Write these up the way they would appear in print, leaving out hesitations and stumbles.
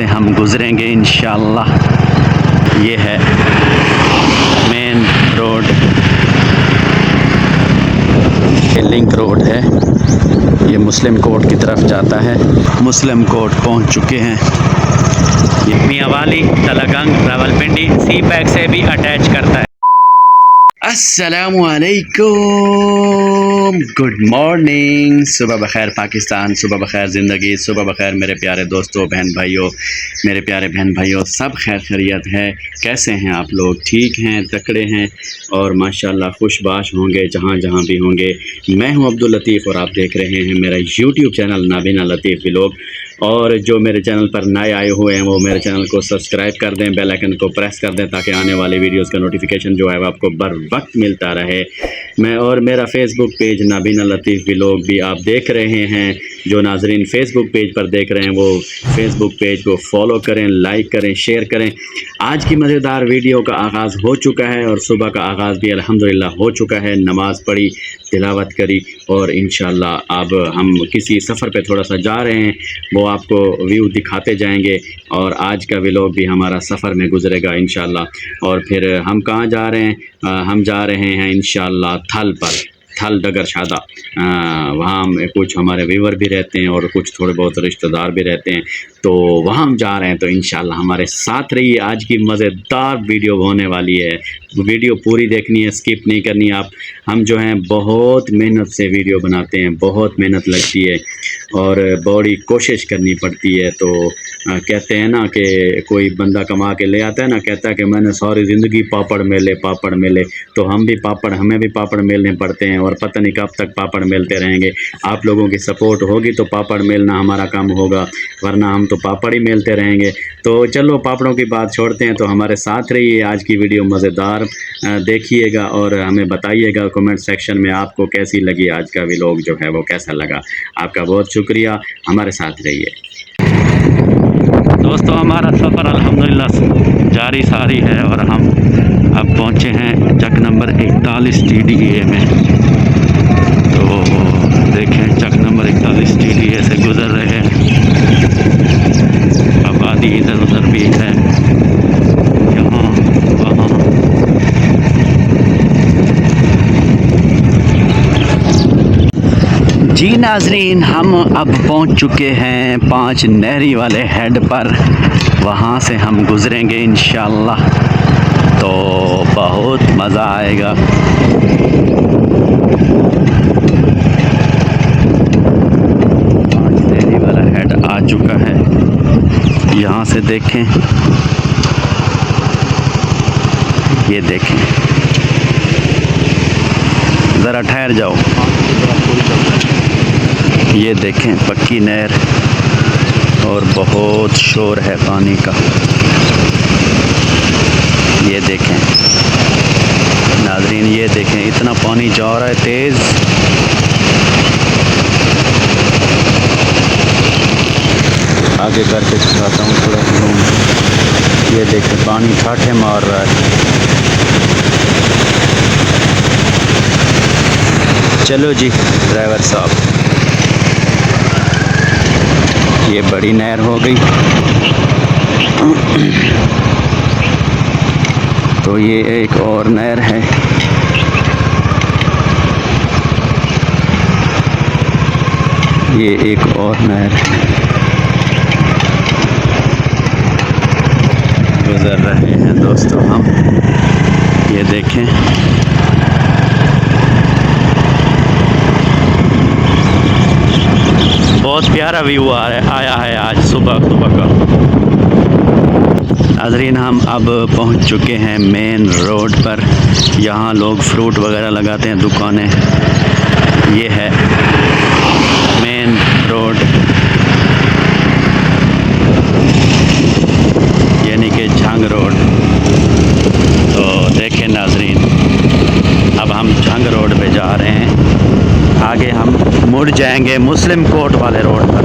से हम गुज़रेंगे इंशाअल्लाह। ये है मेन रोड, ये लिंक रोड है, ये मुस्लिम कोर्ट की तरफ जाता है। मुस्लिम कोर्ट पहुंच चुके हैं। ये मियाँ वाली तलगंग रावलपिंडी सी पैक से भी अटैच करता है। अस्सलामुअलैकुम, गुड मॉर्निंग, सुबह बखैर पाकिस्तान, सुबह बखैर ज़िंदगी, सुबह बखैर मेरे प्यारे दोस्तों, बहन भाइयों, मेरे प्यारे बहन भाइयों, सब खैर खैरियत है। कैसे हैं आप लोग? ठीक हैं, तकड़े हैं और माशाल्लाह खुशबाश होंगे जहाँ जहाँ भी होंगे। मैं हूँ अब्दुल लतीफ़ और आप देख रहे हैं मेरा यूट्यूब चैनल नाबीना लतीफ़ व्लॉग। और जो मेरे चैनल पर नए आए हुए हैं वो मेरे चैनल को सब्सक्राइब कर दें, बेल आइकन को प्रेस कर दें ताकि आने वाली वीडियोस का नोटिफिकेशन जो है वो आपको बर वक्त मिलता रहे। मैं और मेरा फेसबुक पेज नाबीना लतीफ़ व्लॉग भी आप देख रहे हैं। जो नाजरीन फेसबुक पेज पर देख रहे हैं वो फेसबुक पेज को फॉलो करें, लाइक करें, शेयर करें। आज की मज़ेदार वीडियो का आगाज़ हो चुका है और सुबह का आगाज़ भी अल्हम्दुलिल्लाह हो चुका है। नमाज़ पढ़ी, तिलावत करी और इंशाअल्लाह अब हम किसी सफ़र पे थोड़ा सा जा रहे हैं, वो आपको व्यू दिखाते जाएंगे। और आज का व्लॉग भी हमारा सफ़र में गुजरेगा इंशाअल्लाह। और फिर हम कहाँ जा रहे हैं? हम जा रहे हैं इंशाअल्लाह थल पर, थल डगर शादा। वहाँ में कुछ हमारे व्यूवर भी रहते हैं और कुछ थोड़े बहुत रिश्तेदार भी रहते हैं, तो वहाँ हम जा रहे हैं। तो इंशाअल्लाह हमारे साथ रहिए, आज की मज़ेदार वीडियो होने वाली है। वीडियो पूरी देखनी है, स्किप नहीं करनी है आप। हम जो हैं बहुत मेहनत से वीडियो बनाते हैं, बहुत मेहनत लगती है और बड़ी कोशिश करनी पड़ती है। तो कहते हैं ना कि कोई बंदा कमा के ले आता है ना, कहता है कि मैंने सारी ज़िंदगी पापड़ मेले पापड़ मेले, तो हम भी पापड़, हमें भी पापड़ मेलने पड़ते हैं और पता नहीं कब तक पापड़ मेलते रहेंगे। आप लोगों की सपोर्ट होगी तो पापड़ मेलना हमारा काम होगा, वरना हम तो पापड़ ही मेलते रहेंगे। तो चलो पापड़ों की बात छोड़ते हैं, तो हमारे साथ रहिए। आज की वीडियो मज़ेदार देखिएगा और हमें बताइएगा कमेंट सेक्शन में आपको कैसी लगी आज का व्लॉग, जो है वो कैसा लगा। आपका बहुत शुक्रिया, हमारे साथ रहिए। दोस्तों हमारा सफ़र अल्हम्दुलिल्लाह जारी सारी है और हम अब पहुँचे हैं चक नंबर 41 TDA में। तो देखें चक नंबर 41 TDA से गुज़र रहे हैं। आबादी इधर उधर भी है, यहाँ वहाँ। जी नाजरीन, हम अब पहुंच चुके हैं 5 नहरी वाले हेड पर। वहां से हम गुज़रेंगे इंशाअल्लाह, तो बहुत मज़ा आएगा। 5 नहरी वाला हेड आ चुका है। यहाँ से देखें, ये देखें, ज़रा ठहर जाओ, ये देखें पक्की नहर और बहुत शोर है पानी का। ये देखें नाज़रीन, ये देखें इतना पानी जा रहा है तेज़। आगे करके दिखाता हूँ थोड़ा घूम। ये देखें पानी ठाठे मार रहा है। चलो जी ड्राइवर साहब, ये बड़ी नहर हो गई। तो ये एक और नहर है, ये एक और नहर गुजर रहे हैं दोस्तों हम। ये देखें बहुत प्यारा व्यू आया है आज सुबह सुबह का। नाज़रीन हम अब पहुंच चुके हैं मेन रोड पर। यहाँ लोग फ्रूट वगैरह लगाते हैं, दुकानें। ये है मेन रोड, यानी कि झंग रोड। तो देखें नाज़रीन, अब हम झंग रोड पे जा रहे हैं। आगे हम मुड़ जाएंगे मुस्लिम कोर्ट वाले रोड पर।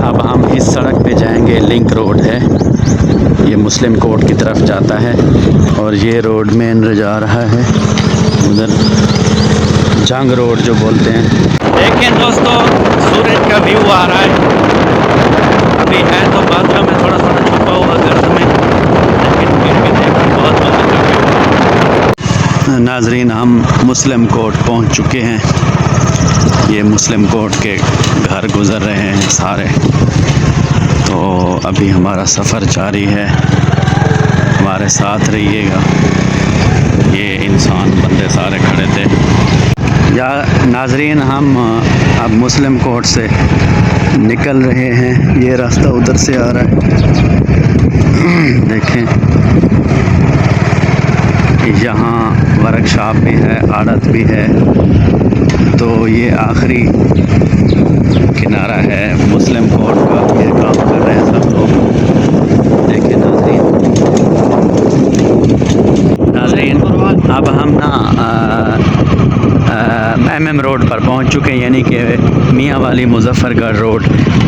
अब हम इस सड़क पे जाएंगे, लिंक रोड है, ये मुस्लिम कोर्ट की तरफ जाता है और ये रोड मेन जा रहा है उधर जंग रोड जो बोलते हैं। देखें दोस्तों, सूरज का व्यू आ रहा है। अभी है तो बादलों में थोड़ा थोड़ा छुपा हुआ गर्द में, लेकिन फिर भी देखो बहुत मज़े का व्यू। नाजरीन, हम मुस्लिम कोर्ट पहुंच चुके हैं। ये मुस्लिम कोर्ट के घर गुज़र रहे हैं सारे। तो अभी हमारा सफ़र जारी है, हमारे साथ रहिएगा। ये इंसान बंदे सारे खड़े थे। या नाजरीन, हम अब मुस्लिम कोर्ट से निकल रहे हैं। ये रास्ता उधर से आ रहा है, देखें। यहाँ वर्कशॉप भी है, आड़त भी है। तो ये आखिरी किनारा है मुस्लिम कोर्ट का। ये काम कर रहे हैं सब लोग, देखें नाजरीन। अब हम ना MM रोड पर पहुंच चुके हैं, यानी कि मियाँ वाली मुजफ्फरगढ़ रोड।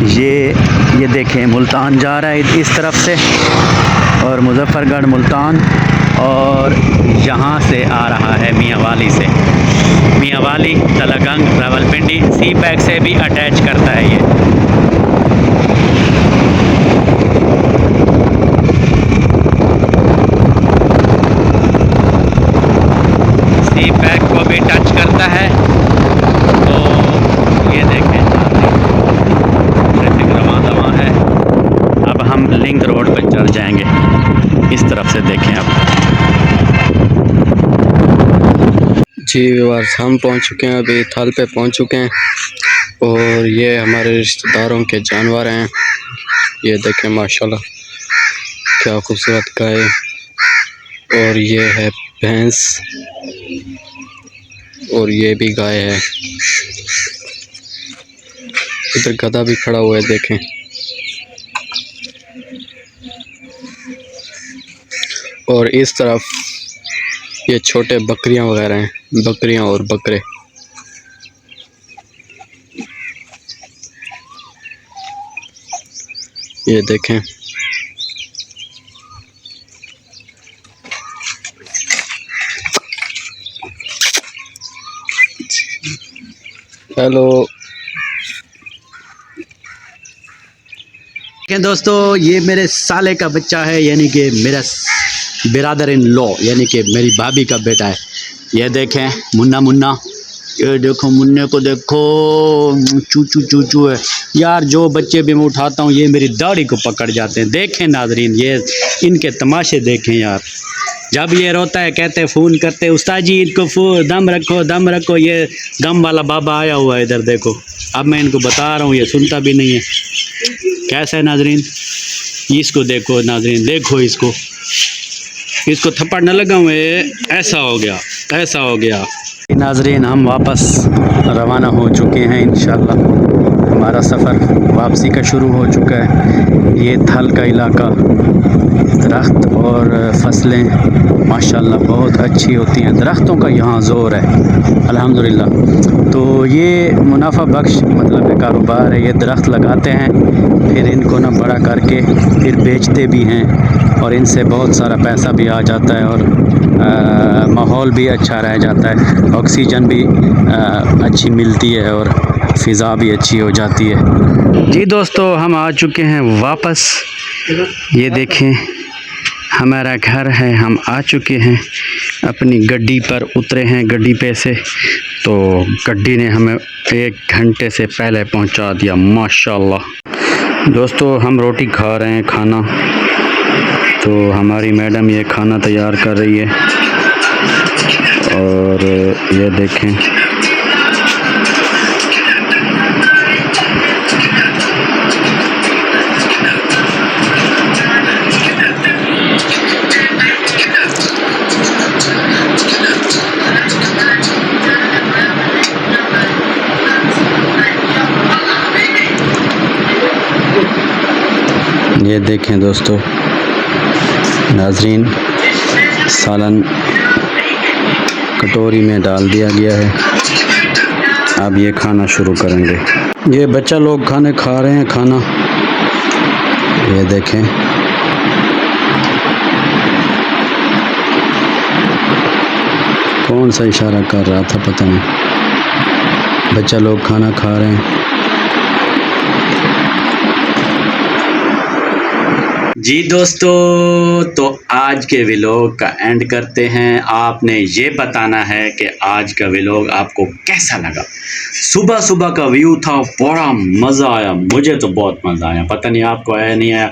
ये देखें, मुल्तान जा रहा है इस तरफ से, और मुजफ्फरगढ़ मुल्तान, और यहाँ से आ रहा है मियाँ वाली से। मियाँ वाली तलगंग रावलपिंडी सी पैक से भी अटैच करता है ये। सी पैक को भी टच करता है। तो ये देखें, ट्रैफिक रवां दवां है। अब हम लिंक रोड पर चढ़ जाएंगे, इस तरफ से देखें। अब जी व्यूअर्स, हम पहुंच चुके हैं, अभी थल पे पहुंच चुके हैं। और ये हमारे रिश्तेदारों के जानवर हैं। ये देखें माशाल्लाह क्या खूबसूरत गाय। और ये है भैंस, और ये भी गाय है। इधर गधा भी खड़ा हुआ है, देखें। और इस तरफ ये छोटे बकरियां वगैरह हैं, बकरियां और बकरे। ये देखें, हेलो। दोस्तों, ये मेरे साले का बच्चा है, यानी कि मेरा बिरादर इन लॉ, यानी कि मेरी भाभी का बेटा है। ये देखें मुन्ना, मुन्ना, ये देखो मुन्ने को, देखो चू चू चू चू है यार। जो बच्चे भी मैं उठाता हूँ ये मेरी दाढ़ी को पकड़ जाते हैं। देखें नाजरीन, ये इनके तमाशे देखें यार। जब ये रोता है कहते हैं, फ़ोन करते हैं, उस्ताद जी इनको दम रखो, दम रखो। ये गम वाला बाबा आया हुआ है इधर, देखो। अब मैं इनको बता रहा हूँ, ये सुनता भी नहीं है। कैसा है नाजरीन, इसको देखो नाजरीन, देखो इसको थप्पड़ न लगाऊँ, ऐसा हो गया, ऐसा हो गया। नाजरीन, हम वापस रवाना हो चुके हैं। इंशाल्लाह हमारा सफ़र वापसी का शुरू हो चुका है। ये थल का इलाका, दरख्त और फसलें माशाल्लाह बहुत अच्छी होती हैं। दरख्तों का यहाँ ज़ोर है अल्हम्दुलिल्लाह। तो ये मुनाफा बख्श मतलब कारोबार है। ये दरख्त लगाते हैं, फिर इनको ना बड़ा करके फिर बेचते भी हैं, और इनसे बहुत सारा पैसा भी आ जाता है, और माहौल भी अच्छा रह जाता है। ऑक्सीजन भी अच्छी मिलती है, और फ़िज़ा भी अच्छी हो जाती है। जी दोस्तों, हम आ चुके हैं वापस। ये देखें हमारा घर है, हम आ चुके हैं, अपनी गड्डी पर उतरे हैं, गड्डी पे से। तो गड्डी ने हमें 1 घंटे से पहले पहुंचा दिया माशाल्लाह। दोस्तों, हम रोटी खा रहे हैं, खाना। तो हमारी मैडम ये खाना तैयार कर रही है, और ये देखें ये देखें दोस्तों, नाजरीन, सालन कटोरी में डाल दिया गया है। अब ये खाना शुरू करेंगे। ये बच्चा लोग खाने खा रहे हैं खाना। ये देखें, कौन सा इशारा कर रहा था पता नहीं। बच्चा लोग खाना खा रहे हैं। जी दोस्तों, तो आज के व्लॉग का एंड करते हैं। आपने ये बताना है कि आज का व्लॉग आपको कैसा लगा। सुबह सुबह का व्यू था, बड़ा मज़ा आया, मुझे तो बहुत मज़ा आया। पता नहीं आपको आया नहीं आया,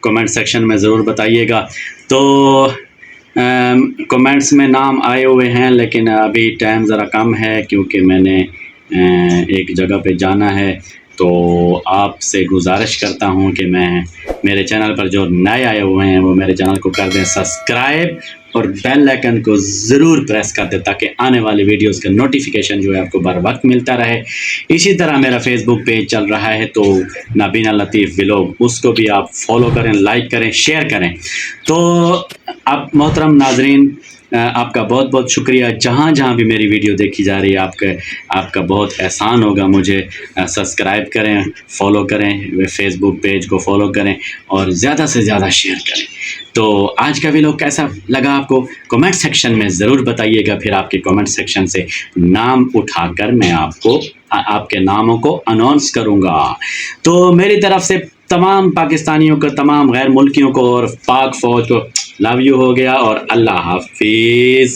कमेंट सेक्शन में ज़रूर बताइएगा। तो कमेंट्स में नाम आए हुए हैं, लेकिन अभी टाइम ज़रा कम है क्योंकि मैंने एक जगह पे जाना है। तो आपसे गुजारिश करता हूँ कि मेरे चैनल पर जो नए आए हुए हैं वो मेरे चैनल को कर दें सब्सक्राइब और बेल आइकन को ज़रूर प्रेस कर दें ताकि आने वाली वीडियोस का नोटिफिकेशन जो है आपको बर वक्त मिलता रहे। इसी तरह मेरा फेसबुक पेज चल रहा है, तो नबीना लतीफ़ व्लॉग, उसको भी आप फॉलो करें, लाइक करें, शेयर करें। तो अब मोहतरम नाजरीन, आपका बहुत बहुत शुक्रिया। जहाँ जहाँ भी मेरी वीडियो देखी जा रही है, आपका बहुत एहसान होगा। मुझे सब्सक्राइब करें, फॉलो करें, फेसबुक पेज को फॉलो करें और ज़्यादा से ज़्यादा शेयर करें। तो आज का व्लॉग कैसा लगा आपको कमेंट सेक्शन में ज़रूर बताइएगा। फिर आपके कमेंट सेक्शन से नाम उठाकर मैं आपके नामों को अनाउंस करूँगा। तो मेरी तरफ से तमाम पाकिस्तानियों को, तमाम गैर मुल्कियों को और पाक फ़ौज को लव यू हो गया और अल्लाह हाफिज़।